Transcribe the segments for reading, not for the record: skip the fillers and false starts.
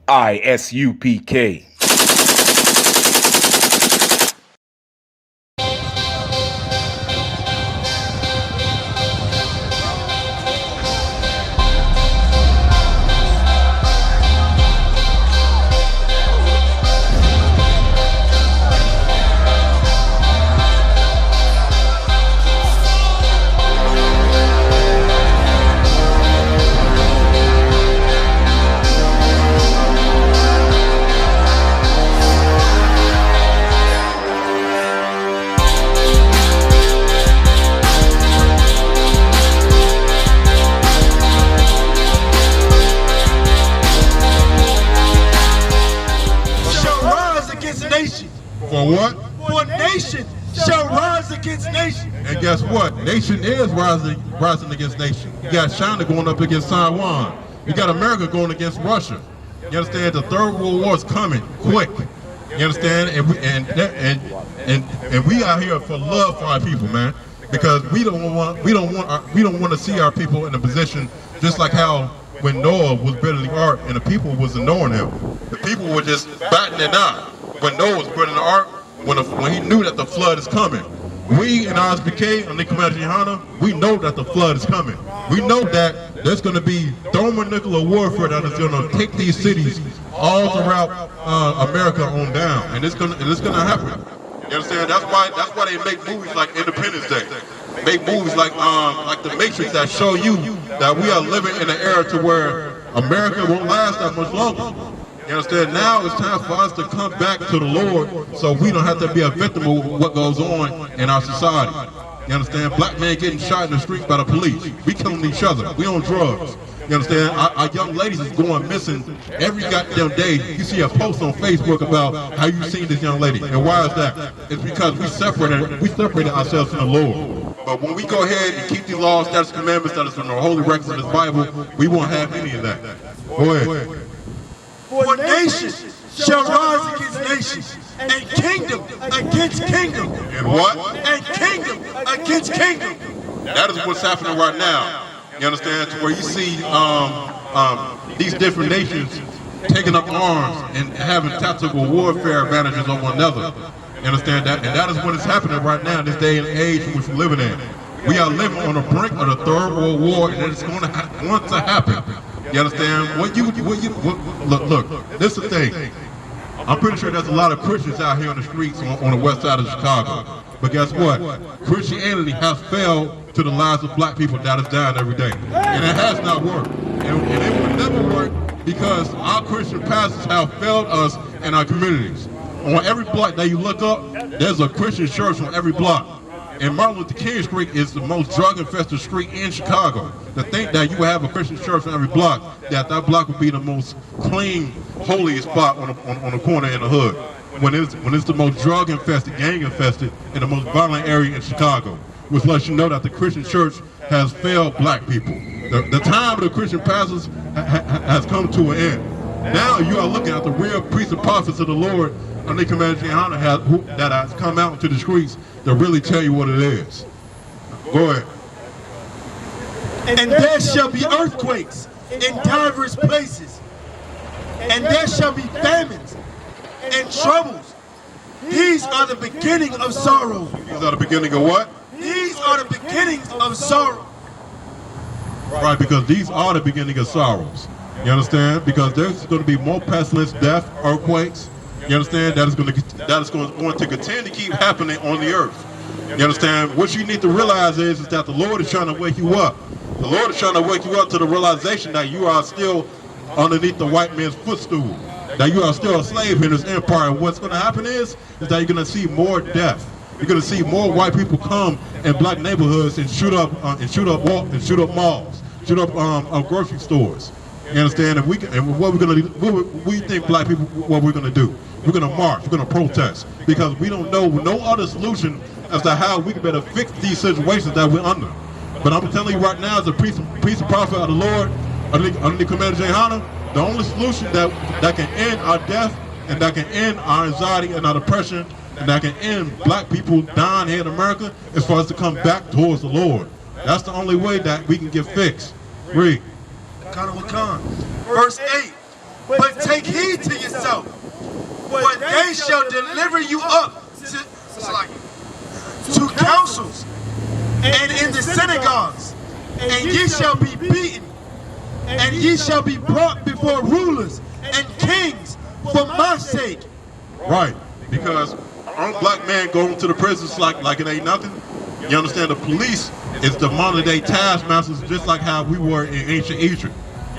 ISUPK. Nation. For what? For nation shall rise against nation. And guess what? Nation is rising against nation. You got China going up against Taiwan. You got America going against Russia. You understand? The Third World War is coming quick. You understand? And we are here for love for our people, man. Because we don't want to see our people in a position just like how when Noah was building the ark and the people was ignoring him. The people were just batting it out. When Noah was building the ark, when he knew that the flood is coming. We in ISUPK, and Hana, we know that the flood is coming. We know that there's going to be thermonuclear warfare that is going to take these cities all throughout America on down, and it's going to happen. You understand? That's why they make movies like Independence Day. Make movies like The Matrix that show you that we are living in an era to where America won't last that much longer. You understand? Now it's time for us to come back to the Lord so we don't have to be a victim of what goes on in our society. You understand? Black men getting shot in the streets by the police. We killing each other. We on drugs. You understand? Our young ladies is going missing every goddamn day. You see a post on Facebook about how you seen this young lady. And why is that? It's because we separated ourselves from the Lord. But when we go ahead and keep these laws, statutes, commandments that is in the holy records of this Bible, we won't have any of that. Go ahead. For nation shall rise against nation, and kingdom against kingdom. And what? And kingdom against kingdom. That is what's happening right now. You understand? To where you see these different nations taking up arms and having tactical warfare advantages over one another. You understand that? And that is what is happening right now in this day and age in which we're living in. We are living on the brink of the Third World War, and it's going to happen. You understand? Look, this is the thing. I'm pretty sure there's a lot of Christians out here on the streets on the west side of Chicago. But guess what? Christianity has failed to the lives of black people that is dying every day. And it has not worked. And it will never work because our Christian pastors have failed us in our communities. On every block that you look up, there's a Christian church on every block. And Martin Luther King Street is the most drug-infested street in Chicago. To think that you would have a Christian church on every block, that block would be the most clean, holiest spot on the corner in the hood. When it's the most drug-infested, gang-infested, and the most violent area in Chicago. Which lets you know that the Christian church has failed black people. The time of the Christian pastors has come to an end. Now you are looking at the real priests and prophets of the Lord, and they command that has come out into the streets to really tell you what it is. Go ahead. And there shall be earthquakes in diverse places, and there shall be famines and troubles. These are the beginning of sorrow. These are the beginning of what? These are the beginnings of sorrow. Right, because these are the beginning of sorrows. You understand? Because there's going to be more pestilence, death, earthquakes. You understand? That is going to continue to keep happening on the earth. You understand? What you need to realize is that the Lord is trying to wake you up. The Lord is trying to wake you up to the realization that you are still underneath the white man's footstool. That you are still a slave in this empire. And what's going to happen is that you're going to see more death. You're going to see more white people come in black neighborhoods and shoot up malls, shoot up grocery stores. You understand? And what we're going to do? We think black people what we're going to do? We're going to march. We're going to protest because we don't know no other solution as to how we can better fix these situations that we're under. But I'm telling you right now, as a priest and prophet of the Lord, under the command of Hana, the only solution that can end our death and that can end our anxiety and our depression and that can end black people dying here in America is for us to come back towards the Lord. That's the only way that we can get fixed. Read. Verse 8. But take heed to yourself, for they shall deliver you up to councils and in the synagogues, and ye shall be beaten, and ye shall be brought before rulers and kings for my sake. Right, because our black man going to the prisons like it ain't nothing. You understand? The police is the modern day taskmasters, just like how we were in ancient Egypt.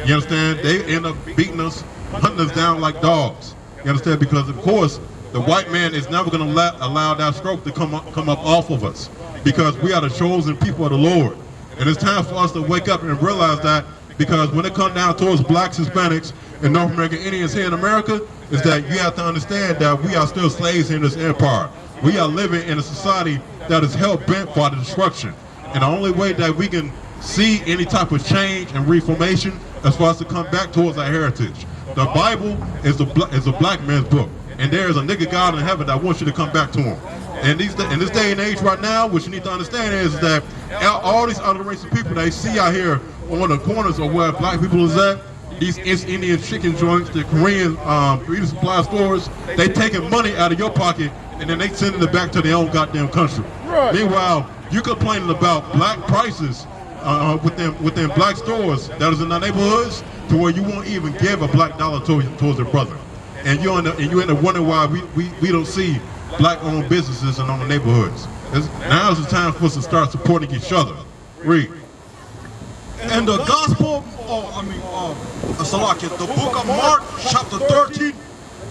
You understand? They end up beating us, hunting us down like dogs. You understand? Because of course, the white man is never going to allow that stroke to come up off of us, because we are the chosen people of the Lord. And it's time for us to wake up and realize that, because when it comes down towards blacks, Hispanics, and North American Indians here in America, is that you have to understand that we are still slaves in this empire. We are living in a society that is hell-bent for the destruction. And the only way that we can see any type of change and reformation is for us to come back towards our heritage. The Bible is a black man's book. And there is a nigga God in heaven that wants you to come back to him. And in this day and age right now, what you need to understand is that all these other races of people they see out here on the corners of where black people is at, these East Indian chicken joints, the Korean beauty supply stores, they taking money out of your pocket and then they sending it back to their own goddamn country. Right. Meanwhile, you complaining about black prices within black stores that is in our neighborhoods, to where you won't even give a black dollar towards your brother. And you end up wondering why we don't see black-owned businesses in the neighborhoods. Now is the time for us to start supporting each other. Read. And the gospel, the book of Mark, chapter 13,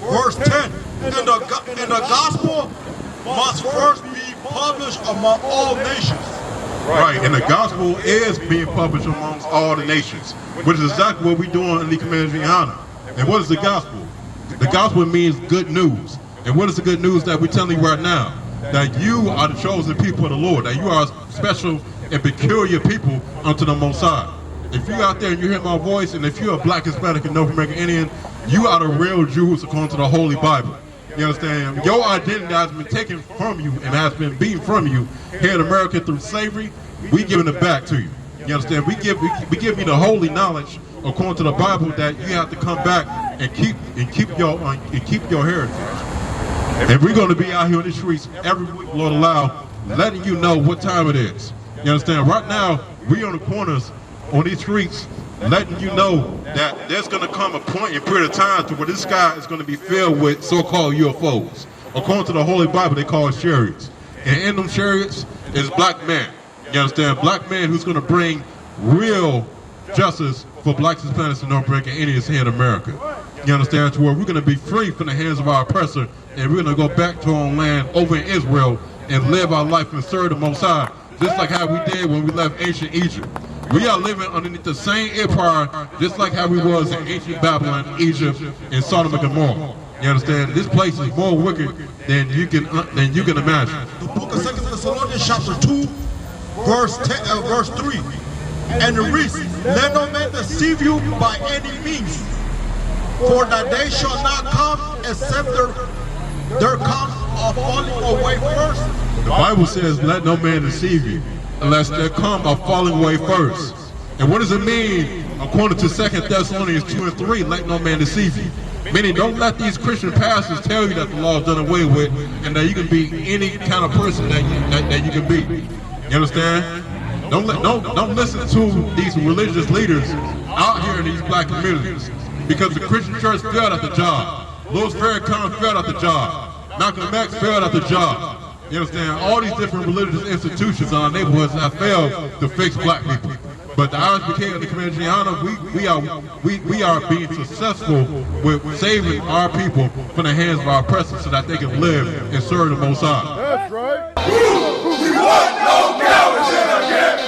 verse 10. And the gospel must first be published among all nations. Right, and the gospel is being published amongst all the nations, which is exactly what we're doing in the community honor. And what is the gospel? The gospel means good news. And what is the good news that we're telling you right now? That you are the chosen people of the Lord, that you are special and peculiar people unto the Most High. If you're out there and you hear my voice, and if you're a black, Hispanic, and North American Indian, you are the real Jews according to the Holy Bible. You understand? Your identity has been taken from you and has been beaten from you here in America through slavery. We giving it back to you. You understand? We give you the holy knowledge according to the Bible that you have to come back and keep your heritage. And we're going to be out here in the streets every week, Lord allow, letting you know what time it is. You understand? Right now, we on the corners on these streets, letting you know that there's going to come a point in a period of time to where this sky is going to be filled with so-called UFOs. According to the Holy Bible, they call it chariots. And in them chariots is black men. You understand? Black men who's going to bring real justice for blacks, Hispanics, and North American Indians here in America. You understand? To where we're going to be free from the hands of our oppressor, and we're going to go back to our own land over in Israel and live our life and serve the Most High, just like how we did when we left ancient Egypt. We are living underneath the same empire, just like how we was in ancient Babylon, Egypt, and Sodom and Gomorrah. You understand? This place is more wicked than you can imagine. The book of 2 Thessalonians, chapter 2, verse 3. And it reads, let no man deceive you by any means, for that day shall not come except there comes a falling away first. The Bible says, let no man deceive you, unless there come a falling away first. And what does it mean, according to 2 Thessalonians 2 and 3, let no man deceive you? Meaning, don't let these Christian pastors tell you that the law is done away with and that you can be any kind of person that you can be. You understand? Don't listen to these religious leaders out here in these black communities, because the Christian church failed at the job. Louis Farrakhan failed at the job. Malcolm X failed at the job. You understand? All these different religious institutions in our neighborhoods have failed to fix black people. But the ISUPK and the Community Honor, we are being successful with saving our people from the hands of our oppressors so that they can live and serve the Most High. That's right. We want no cowards in our camp.